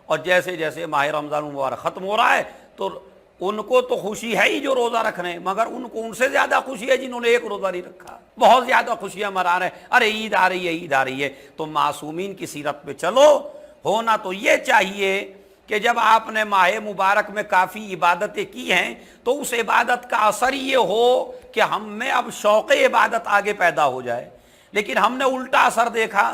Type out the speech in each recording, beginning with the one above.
اور جیسے جیسے ماہ رمضان مبارک ختم ہو رہا ہے تو ان کو تو خوشی ہے ہی جو روزہ رکھ رہے ہیں، مگر ان کو ان سے زیادہ خوشی ہے جنہوں نے ایک روزہ نہیں رکھا، بہت زیادہ خوشیاں منا رہے ہیں، ارے عید آ رہی ہے عید آ رہی ہے۔ تو معصومین کی سیرت پہ چلو، ہونا تو یہ چاہیے کہ جب آپ نے ماہ مبارک میں کافی عبادتیں کی ہیں تو اس عبادت کا اثر یہ ہو کہ ہم میں اب شوق عبادت آگے پیدا ہو جائے، لیکن ہم نے الٹا اثر دیکھا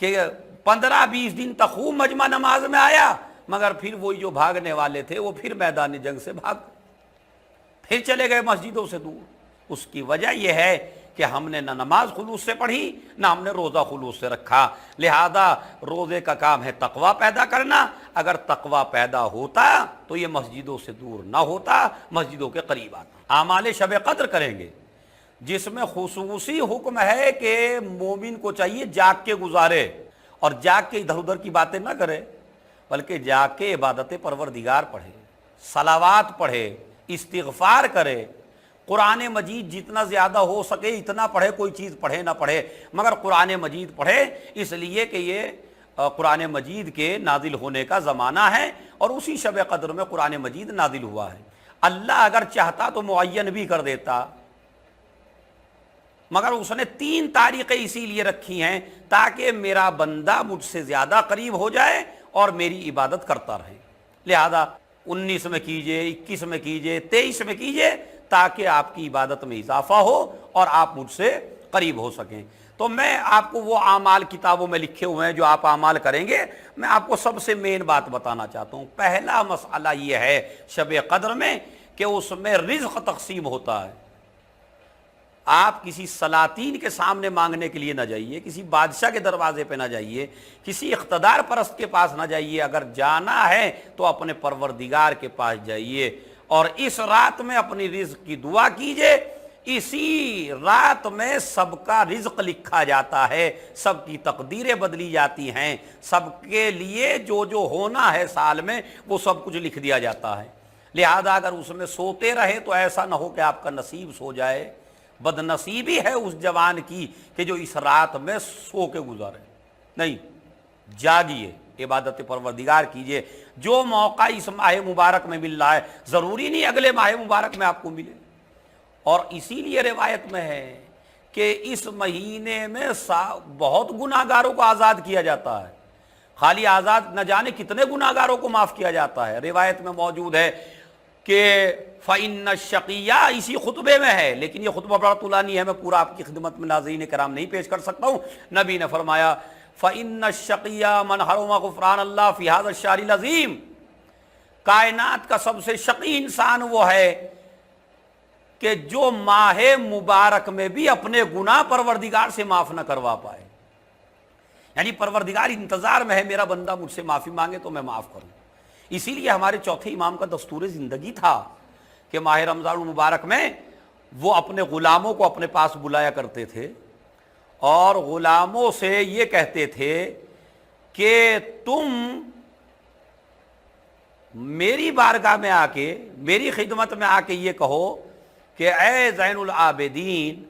کہ 15-20 دن تک خوب مجمع نماز میں آیا، مگر پھر وہی جو بھاگنے والے تھے وہ پھر میدان جنگ سے بھاگ پھر چلے گئے مسجدوں سے دور۔ اس کی وجہ یہ ہے کہ ہم نے نہ نماز خلوص سے پڑھی، نہ ہم نے روزہ خلوص سے رکھا۔ لہذا روزے کا کام ہے تقویٰ پیدا کرنا، اگر تقویٰ پیدا ہوتا تو یہ مسجدوں سے دور نہ ہوتا، مسجدوں کے قریب آتا۔ اعمال شب قدر کریں گے جس میں خصوصی حکم ہے کہ مومن کو چاہیے جاگ کے گزارے، اور جاگ کے ادھر ادھر کی باتیں نہ کرے، بلکہ جاگ کے عبادت پروردگار پڑھے، صلوات پڑھے، استغفار کرے، قرآن مجید جتنا زیادہ ہو سکے اتنا پڑھے، کوئی چیز پڑھے نہ پڑھے مگر قرآن مجید پڑھے، اس لیے کہ یہ قرآن مجید کے نازل ہونے کا زمانہ ہے، اور اسی شب قدر میں قرآن مجید نازل ہوا ہے۔ اللہ اگر چاہتا تو معین بھی کر دیتا، مگر اس نے 3 تاریخیں اسی لیے رکھی ہیں تاکہ میرا بندہ مجھ سے زیادہ قریب ہو جائے اور میری عبادت کرتا رہے۔ لہذا 19 میں کیجئے، 21 میں کیجئے، 23 میں کیجئے، تاکہ آپ کی عبادت میں اضافہ ہو اور آپ مجھ سے قریب ہو سکیں۔ تو میں آپ کو وہ اعمال کتابوں میں لکھے ہوئے ہیں جو آپ اعمال کریں گے، میں آپ کو سب سے مین بات بتانا چاہتا ہوں۔ پہلا مسئلہ یہ ہے شب قدر میں کہ اس میں رزق تقسیم ہوتا ہے۔ آپ کسی سلاطین کے سامنے مانگنے کے لیے نہ جائیے، کسی بادشاہ کے دروازے پہ نہ جائیے، کسی اقتدار پرست کے پاس نہ جائیے، اگر جانا ہے تو اپنے پروردگار کے پاس جائیے، اور اس رات میں اپنی رزق کی دعا کیجئے۔ اسی رات میں سب کا رزق لکھا جاتا ہے، سب کی تقدیریں بدلی جاتی ہیں، سب کے لیے جو جو ہونا ہے سال میں وہ سب کچھ لکھ دیا جاتا ہے۔ لہذا اگر اس میں سوتے رہے تو ایسا نہ ہو کہ آپ کا نصیب سو جائے، بد نصیبی ہے اس جوان کی کہ جو اس رات میں سو کے گزارے۔ نہیں، جاگیے، عبادت پروردگار کیجئے۔ جو موقع اس ماہ مبارک میں مل رہا ہے ضروری نہیں اگلے ماہ مبارک میں آپ کو ملے، اور اسی لیے روایت میں ہے کہ اس مہینے میں بہت گناہگاروں کو آزاد کیا جاتا ہے، خالی آزاد نہ جانے کتنے گناہگاروں کو معاف کیا جاتا ہے۔ روایت میں موجود ہے کہ فَإِنَّ الشَّقِيَّ، اسی خطبے میں ہے، لیکن یہ خطبہ بڑا طولانی ہے، میں پورا آپ کی خدمت میں ناظرین کرام نہیں پیش کر سکتا ہوں۔ نبی نے فرمایا فَإِنَّ الشَّقِيَّ مَنْ حَرَمَ غُفْرَانَ اللَّهِ فِي هَذَا الشَّهْرِ الْعَظِيمِ، کائنات کا سب سے شقی انسان وہ ہے کہ جو ماہ مبارک میں بھی اپنے گناہ پروردگار سے معاف نہ کروا پائے، یعنی پروردگار انتظار میں ہے میرا بندہ مجھ سے معافی مانگے تو میں معاف کروں۔ اسی لیے ہمارے چوتھے امام کا دستور زندگی تھا کہ ماہ رمضان المبارک میں وہ اپنے غلاموں کو اپنے پاس بلایا کرتے تھے اور غلاموں سے یہ کہتے تھے کہ تم میری بارگاہ میں آ کے، میری خدمت میں آ کے یہ کہو کہ اے زین العابدین،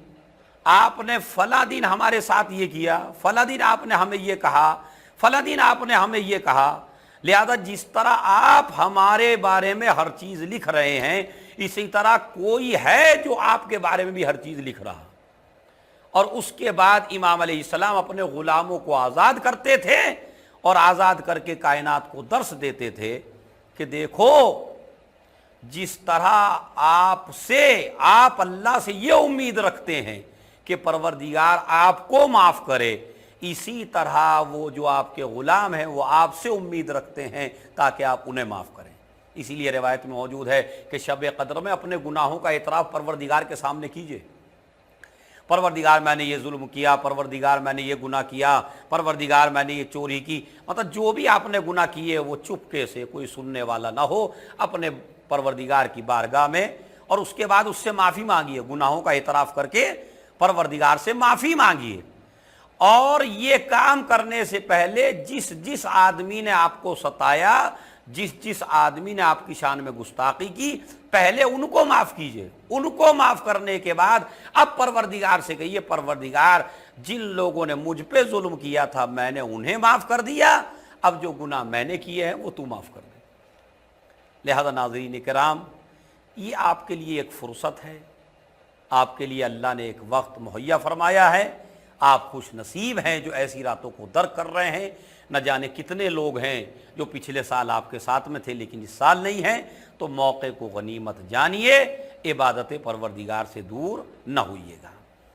آپ نے فلاں دن ہمارے ساتھ یہ کیا، فلاں دن آپ نے ہمیں یہ کہا، فلاں دن آپ نے ہمیں یہ کہا، لہذا جس طرح آپ ہمارے بارے میں ہر چیز لکھ رہے ہیں اسی طرح کوئی ہے جو آپ کے بارے میں بھی ہر چیز لکھ رہا۔ اور اس کے بعد امام علیہ السلام اپنے غلاموں کو آزاد کرتے تھے اور آزاد کر کے کائنات کو درس دیتے تھے کہ دیکھو جس طرح آپ اللہ سے یہ امید رکھتے ہیں کہ پروردگار آپ کو معاف کرے، اسی طرح وہ جو آپ کے غلام ہیں وہ آپ سے امید رکھتے ہیں تاکہ آپ انہیں معاف کریں۔ اسی لیے روایت میں موجود ہے کہ شب قدر میں اپنے گناہوں کا اعتراف پروردگار کے سامنے کیجئے۔ پروردگار میں نے یہ ظلم کیا، پروردگار میں نے یہ گناہ کیا، پروردگار میں نے یہ چوری کی، مطلب جو بھی آپ نے گناہ کیے وہ چپکے سے، کوئی سننے والا نہ ہو، اپنے پروردگار کی بارگاہ میں، اور اس کے بعد اس سے معافی مانگیے، گناہوں کا اعتراف کر کے پروردگار سے معافی مانگیے۔ اور یہ کام کرنے سے پہلے جس آدمی نے آپ کو ستایا، جس آدمی نے آپ کی شان میں گستاخی کی، پہلے ان کو معاف کیجئے۔ ان کو معاف کرنے کے بعد اب پروردگار سے کہیے پروردگار جن لوگوں نے مجھ پہ ظلم کیا تھا میں نے انہیں معاف کر دیا، اب جو گناہ میں نے کیے ہیں وہ تو معاف کر دے۔ لہذا ناظرین کرام، یہ آپ کے لیے ایک فرصت ہے، آپ کے لیے اللہ نے ایک وقت مہیا فرمایا ہے، آپ خوش نصیب ہیں جو ایسی راتوں کو درک کر رہے ہیں۔ نہ جانے کتنے لوگ ہیں جو پچھلے سال آپ کے ساتھ میں تھے لیکن اس سال نہیں ہیں، تو موقع کو غنیمت جانیے، عبادت پروردگار سے دور نہ ہوئیے گا۔